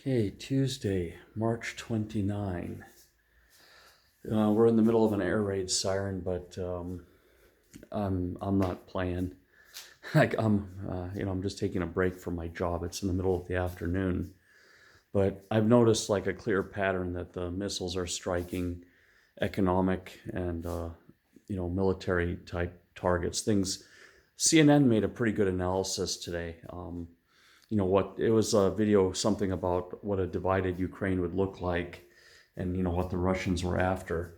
Okay, Tuesday, March 29. We're in the middle of an air raid siren, but I'm not playing. I'm just taking a break from my job. It's in the middle of the afternoon, but I've noticed like a clear pattern that the missiles are striking economic and military type targets. Things. CNN made a pretty good analysis today. What it was a video something about what a divided Ukraine would look like, and what the Russians were after.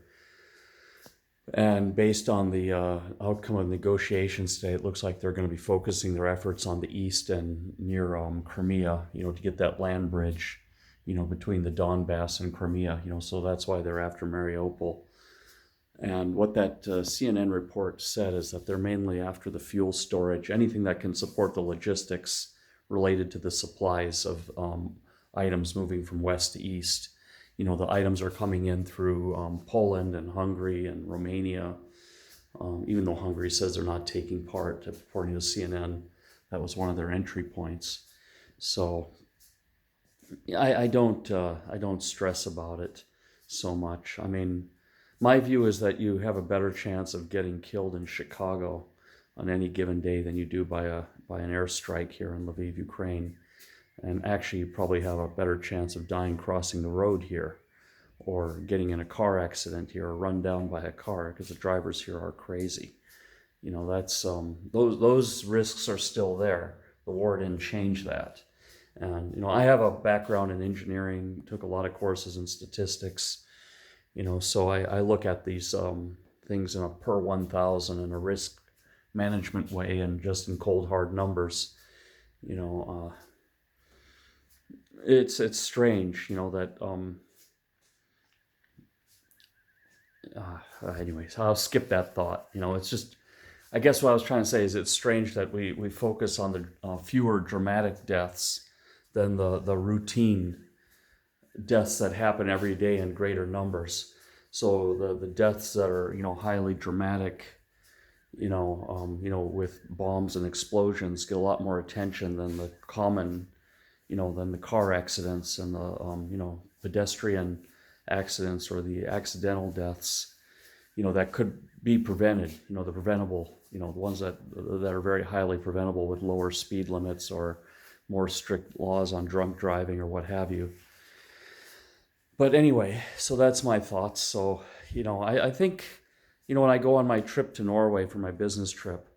And based on the outcome of negotiations today, it looks like they're going to be focusing their efforts on the east and near Crimea, to get that land bridge, between the Donbass and Crimea, so that's why they're after Mariupol. And what that CNN report said is that they're mainly after the fuel storage, anything that can support the logistics related to the supplies of items moving from west to east. The items are coming in through Poland and Hungary and Romania, even though Hungary says they're not taking part, according to CNN. That was one of their entry points. So I don't stress about it so much. I mean, my view is that you have a better chance of getting killed in Chicago on any given day than you do by an airstrike here in Lviv, Ukraine. And actually, you probably have a better chance of dying crossing the road here, or getting in a car accident here, or run down by a car, because the drivers here are crazy. That's those risks are still there. The war didn't change that. And I have a background in engineering, took a lot of courses in statistics. So I look at these things in a per 1,000 in a risk management way, and just in cold hard numbers. It's strange, that anyways, I'll skip that thought. It's just, I guess what I was trying to say is it's strange that we focus on the fewer dramatic deaths than the routine deaths that happen every day in greater numbers. So the deaths that are highly dramatic, with bombs and explosions, get a lot more attention than the common, than the car accidents and the pedestrian accidents, or the accidental deaths, that could be prevented. The preventable, the ones that are very highly preventable with lower speed limits or more strict laws on drunk driving or what have you. But anyway, so that's my thoughts. So, I think, when I go on my trip to Norway for my business trip,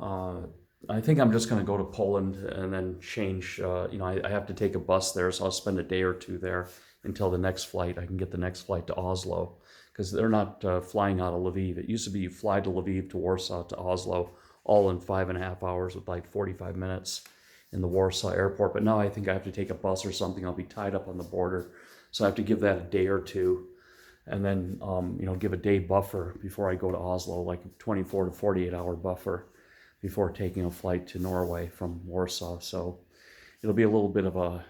I think I'm just going to go to Poland and then change. I have to take a bus there, so I'll spend a day or two there until the next flight. I can get the next flight to Oslo, because they're not flying out of Lviv. It used to be you fly to Lviv, to Warsaw, to Oslo, all in 5.5 hours with like 45 minutes in the Warsaw airport. But now I think I have to take a bus or something. I'll be tied up on the border. So I have to give that a day or two, and then give a day buffer before I go to Oslo, like a 24 to 48 hour buffer before taking a flight to Norway from Warsaw. So it'll be a little bit of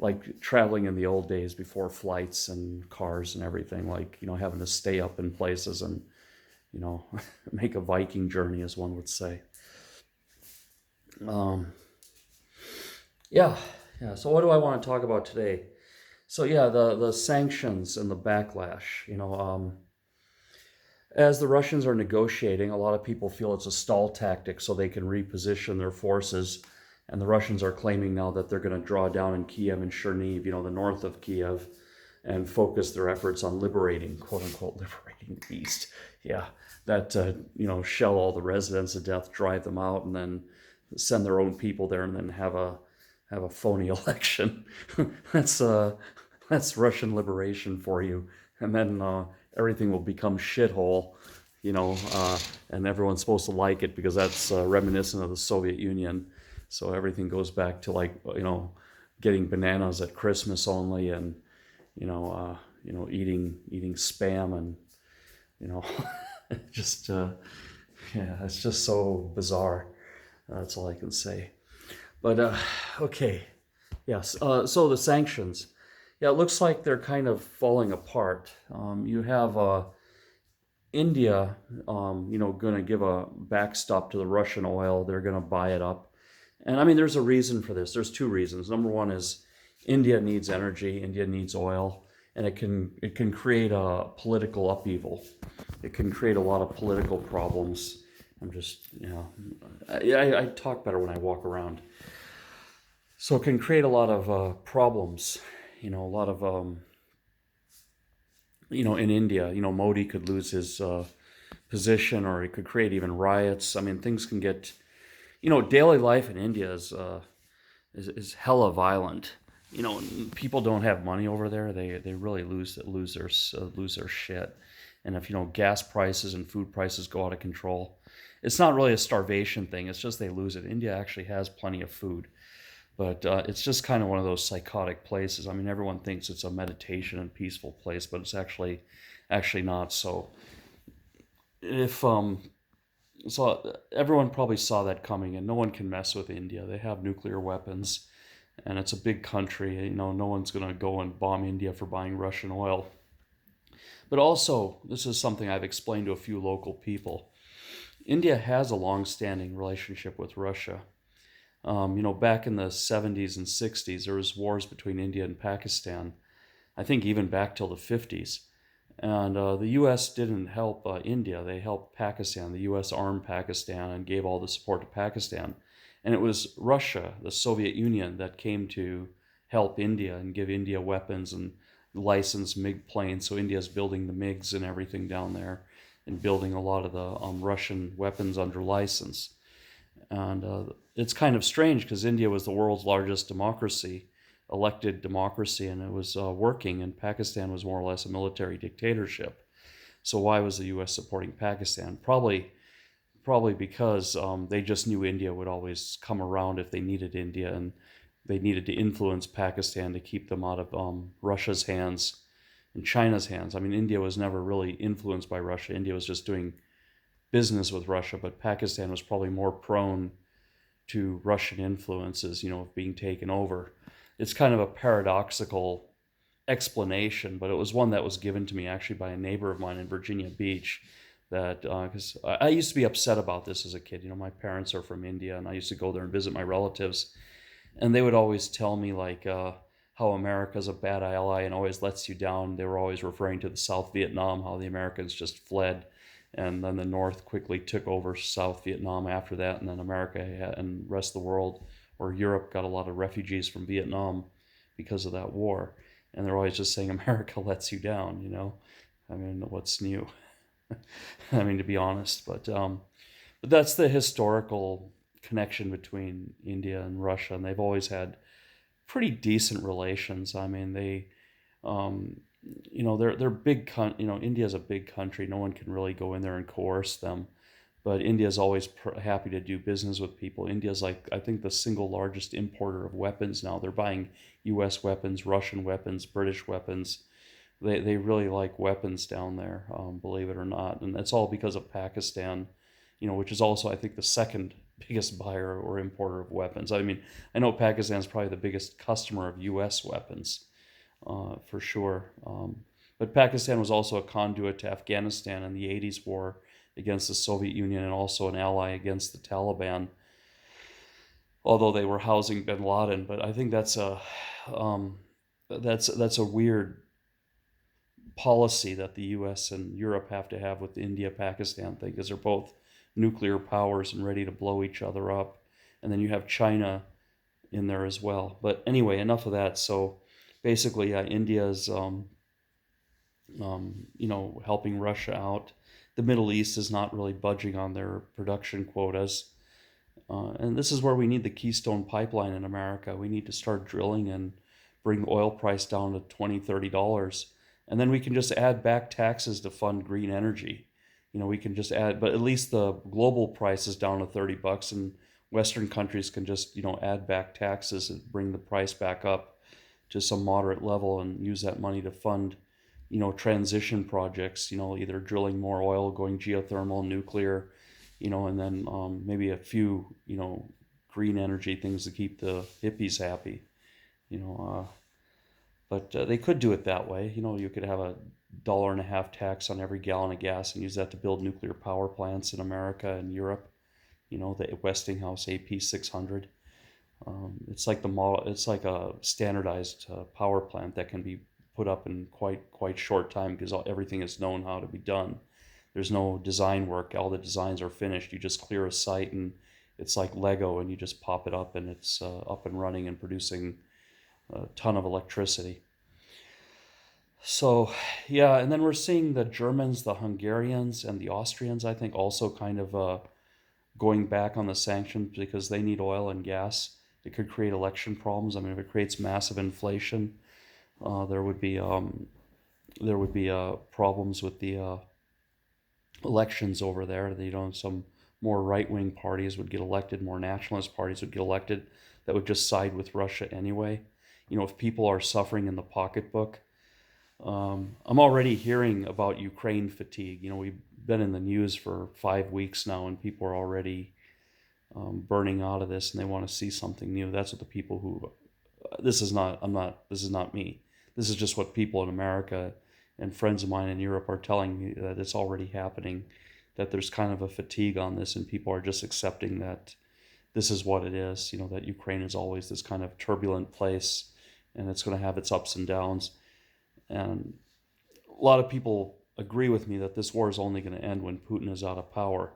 like traveling in the old days before flights and cars and everything, like, having to stay up in places and, make a Viking journey, as one would say. Yeah. So what do I want to talk about today? So the sanctions and the backlash, as the Russians are negotiating, a lot of people feel it's a stall tactic so they can reposition their forces. And the Russians are claiming now that they're going to draw down in Kiev and Cherniv, the north of Kiev, and focus their efforts on liberating, quote unquote, liberating the east. Yeah, that, shell all the residents to death, drive them out, and then send their own people there, and then have a phony election. That's Russian liberation for you. And then everything will become shithole, and everyone's supposed to like it because that's reminiscent of the Soviet Union. So everything goes back to getting bananas at Christmas only, and eating spam, and just it's just so bizarre. That's all I can say. But okay, yes. So the sanctions, it looks like they're kind of falling apart. You have India, going to give a backstop to the Russian oil. They're going to buy it up. And I mean, there's a reason for this. There's two reasons. Number one is India needs energy. India needs oil, and it can create a political upheaval. It can create a lot of political problems. I'm just, I talk better when I walk around. So it can create a lot of problems. A lot of in India, Modi could lose his position, or he could create even riots. I mean, things can get, daily life in India is hella violent. People don't have money over there. They really lose their shit. And if gas prices and food prices go out of control, it's not really a starvation thing. It's just they lose it. India actually has plenty of food, but it's just kind of one of those psychotic places. I mean, everyone thinks it's a meditation and peaceful place, but it's actually not. If so everyone probably saw that coming, and no one can mess with India. They have nuclear weapons, and it's a big country. No one's going to go and bomb India for buying Russian oil. But also, this is something I've explained to a few local people. India has a long-standing relationship with Russia. Back in the 70s and 60s, there was wars between India and Pakistan. I think even back till the 50s. And the U.S. didn't help India. They helped Pakistan. The U.S. armed Pakistan and gave all the support to Pakistan. And it was Russia, the Soviet Union, that came to help India and give India weapons and license MiG planes. So India's building the MiGs and everything down there, and building a lot of the Russian weapons under license. And it's kind of strange because India was the world's largest democracy, elected democracy, and it was working, and Pakistan was more or less a military dictatorship. So why was the U.S. supporting Pakistan? Probably because they just knew India would always come around if they needed India, and they needed to influence Pakistan to keep them out of Russia's hands and China's hands. I mean, India was never really influenced by Russia. India was just doing business with Russia, but Pakistan was probably more prone to Russian influences, of being taken over. It's kind of a paradoxical explanation, but it was one that was given to me actually by a neighbor of mine in Virginia Beach. That because I used to be upset about this as a kid. My parents are from India, and I used to go there and visit my relatives, and they would always tell me like how America's a bad ally and always lets you down. They were always referring to the South Vietnam, how the Americans just fled, and then the North quickly took over South Vietnam after that, and then America and the rest of the world, or Europe, got a lot of refugees from Vietnam because of that war. And they're always just saying America lets you down. I mean, what's new? I mean, to be honest, but that's the historical connection between India and Russia, and they've always had pretty decent relations. I mean, um, they're big. India's a big country. No one can really go in there and coerce them. But India's always happy to do business with people. India's like, I think, the single largest importer of weapons now. They're buying U.S. weapons, Russian weapons, British weapons. They really like weapons down there, believe it or not. And that's all because of Pakistan, which is also, I think, the second biggest buyer or importer of weapons. I mean, I know Pakistan's probably the biggest customer of U.S. weapons, for sure. But Pakistan was also a conduit to Afghanistan in the 80s war against the Soviet Union, and also an ally against the Taliban, although they were housing bin Laden. But I think that's a weird policy that the U.S. and Europe have to have with the India-Pakistan thing, because they're both nuclear powers and ready to blow each other up. And then you have China in there as well. But anyway, enough of that. So basically, India's helping Russia out. The Middle East is not really budging on their production quotas. And this is where we need the Keystone Pipeline in America. We need to start drilling and bring the oil price down to $20-$30. And then we can just add back taxes to fund green energy. We can just add, but at least the global price is down to $30, and Western countries can just, add back taxes and bring the price back up to some moderate level, and use that money to fund, transition projects, either drilling more oil, going geothermal, nuclear, and then maybe a few, green energy things to keep the hippies happy, but they could do it that way. You could have $1.50 tax on every gallon of gas and use that to build nuclear power plants in America and Europe, the Westinghouse AP600. It's like the model. It's like a standardized power plant that can be put up in quite short time because everything is known how to be done. There's no design work. All the designs are finished. You just clear a site and it's like Lego, and you just pop it up and it's up and running and producing a ton of electricity. So, yeah, and then we're seeing the Germans, the Hungarians, and the Austrians, I think, also kind of going back on the sanctions because they need oil and gas. It could create election problems. I mean, if it creates massive inflation, there would be problems with the elections over there. Some more right wing parties would get elected, more nationalist parties would get elected that would just side with Russia anyway. If people are suffering in the pocketbook, I'm already hearing about Ukraine fatigue. We've been in the news for 5 weeks now, and people are already burning out of this, and they want to see something new. That's what the people who this is not. I'm not. This is not me. This is just what people in America and friends of mine in Europe are telling me, that it's already happening. That there's kind of a fatigue on this, and people are just accepting that this is what it is. That Ukraine is always this kind of turbulent place, and it's going to have its ups and downs. And a lot of people agree with me that this war is only going to end when Putin is out of power.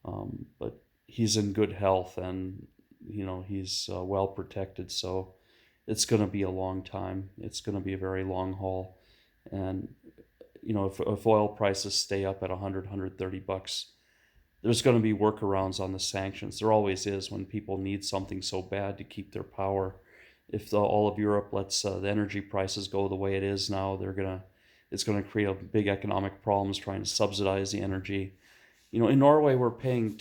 But he's in good health, and he's well protected, so it's going to be a long time. It's going to be a very long haul. And if oil prices stay up at 100 $130, there's going to be workarounds on the sanctions. There always is when people need something so bad to keep their power. If all of Europe lets the energy prices go the way it is now, it's going to create a big economic problems trying to subsidize the energy. In Norway, we're paying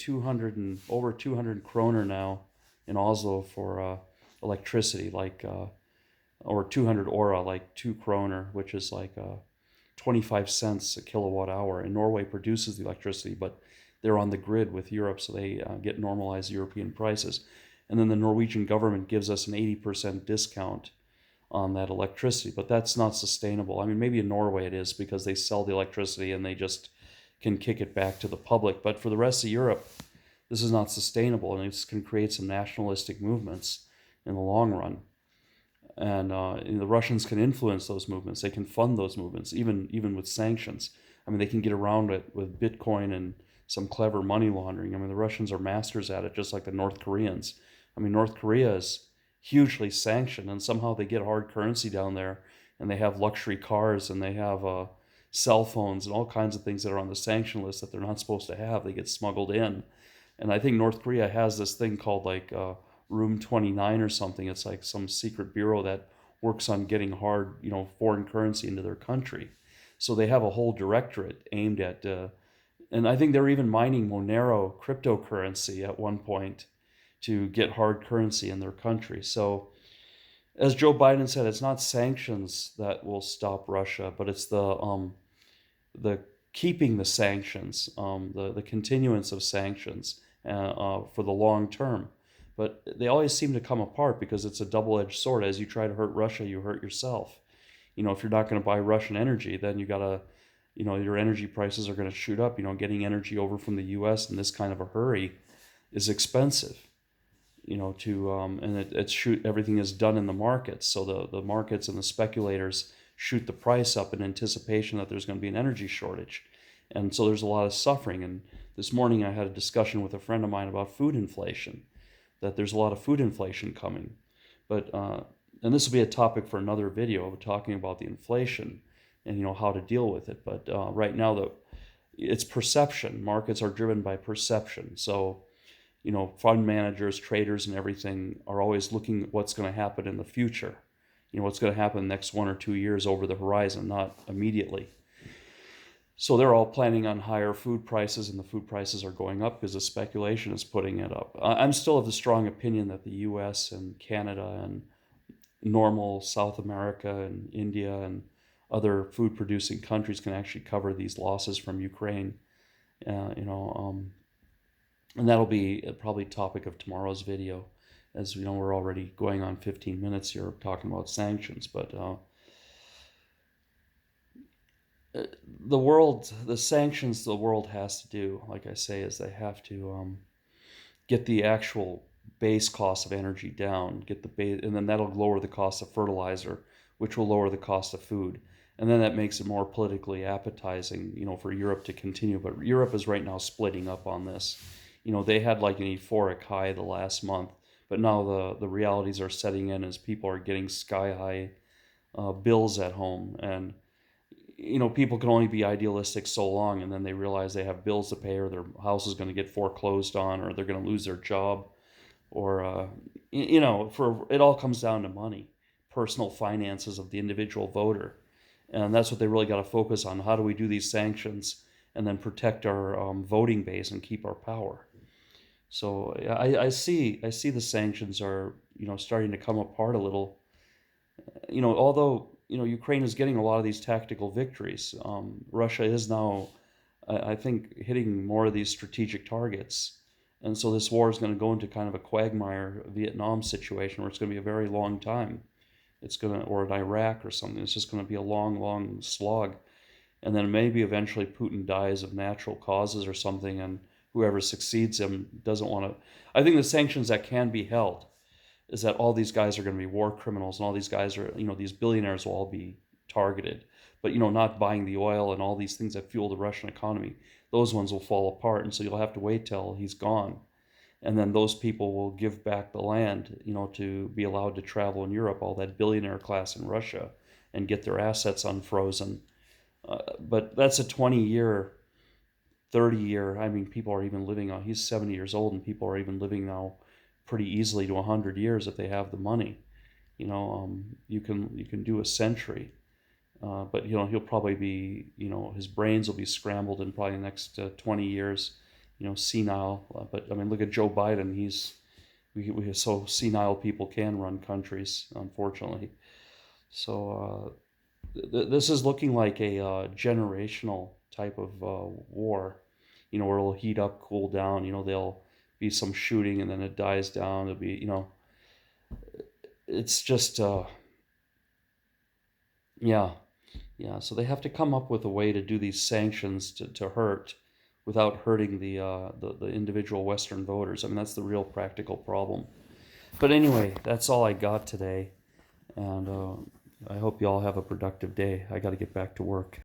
over 200 kroner now in Oslo for electricity, or 200 ora, like 2 kroner, which is like 25 cents a kilowatt hour. And Norway produces the electricity, but they're on the grid with Europe, so they get normalized European prices. And then the Norwegian government gives us an 80% discount on that electricity, but that's not sustainable. I mean, maybe in Norway it is because they sell the electricity and they just can kick it back to the public. But for the rest of Europe, this is not sustainable, and it can create some nationalistic movements in the long run. And the Russians can influence those movements. They can fund those movements, even with sanctions. I mean, they can get around it with Bitcoin and some clever money laundering. I mean, the Russians are masters at it, just like the North Koreans. I mean, North Korea is hugely sanctioned, and somehow they get hard currency down there, and they have luxury cars, and they have cell phones and all kinds of things that are on the sanction list that they're not supposed to have. They get smuggled in. And I think North Korea has this thing called Room 29 or something. It's like some secret bureau that works on getting hard, foreign currency into their country. So they have a whole directorate aimed at, and I think they're even mining Monero cryptocurrency at one point to get hard currency in their country. So, as Joe Biden said, it's not sanctions that will stop Russia, but it's the keeping the sanctions, the continuance of sanctions for the long term. But they always seem to come apart because it's a double-edged sword. As you try to hurt Russia, you hurt yourself. If you're not going to buy Russian energy, then you gotta, your energy prices are going to shoot up. Getting energy over from the U.S. in this kind of a hurry is expensive. Everything is done in the markets. So the markets and the speculators shoot the price up in anticipation that there's going to be an energy shortage. And so there's a lot of suffering. And this morning I had a discussion with a friend of mine about food inflation, that there's a lot of food inflation coming. But and this will be a topic for another video, talking about the inflation and how to deal with it. But right now it's perception. Markets are driven by perception. So fund managers, traders, and everything are always looking at what's going to happen in the future. What's going to happen in the next 1 or 2 years over the horizon, not immediately. So they're all planning on higher food prices, and the food prices are going up because the speculation is putting it up. I'm still of the strong opinion that the U.S. and Canada and normal South America and India and other food-producing countries can actually cover these losses from Ukraine. And that'll be probably topic of tomorrow's video. As we know, we're already going on 15 minutes here talking about sanctions. But the sanctions the world has to do, like I say, is they have to get the actual base cost of energy down, get the base, and then that'll lower the cost of fertilizer, which will lower the cost of food. And then that makes it more politically appetizing, for Europe to continue. But Europe is right now splitting up on this. They had like an euphoric high the last month, but now the realities are setting in as people are getting sky high bills at home. And people can only be idealistic so long, and then they realize they have bills to pay, or their house is going to get foreclosed on, or they're going to lose their job, or for it all comes down to money, personal finances of the individual voter, and that's what they really got to focus on. How do we do these sanctions and then protect our voting base and keep our power? So I see the sanctions are starting to come apart a little. Although Ukraine is getting a lot of these tactical victories, Russia is now, I think, hitting more of these strategic targets, and so this war is going to go into kind of a quagmire Vietnam situation where it's going to be a very long time. Or in Iraq or something. It's just going to be a long, long slog, and then maybe eventually Putin dies of natural causes or something, and whoever succeeds him doesn't want to. I think the sanctions that can be held is that all these guys are going to be war criminals, and all these guys are, these billionaires will all be targeted. But, not buying the oil and all these things that fuel the Russian economy, those ones will fall apart. And so you'll have to wait till he's gone. And then those people will give back the land, to be allowed to travel in Europe, all that billionaire class in Russia, and get their assets unfrozen. But that's a 20-year, 30-year, people are even living on, he's 70 years old, and people are even living now pretty easily to 100 years if they have the money. You can do a century, but he'll probably be, his brains will be scrambled in probably the next 20 years, senile. But look at Joe Biden. We so senile people can run countries, unfortunately. So this is looking like a generational type of war, where it'll heat up, cool down. There'll be some shooting, and then it dies down. It'll be, it's just, yeah. So they have to come up with a way to do these sanctions to hurt without hurting the individual Western voters. That's the real practical problem. But anyway, that's all I got today, and I hope you all have a productive day. I got to get back to work.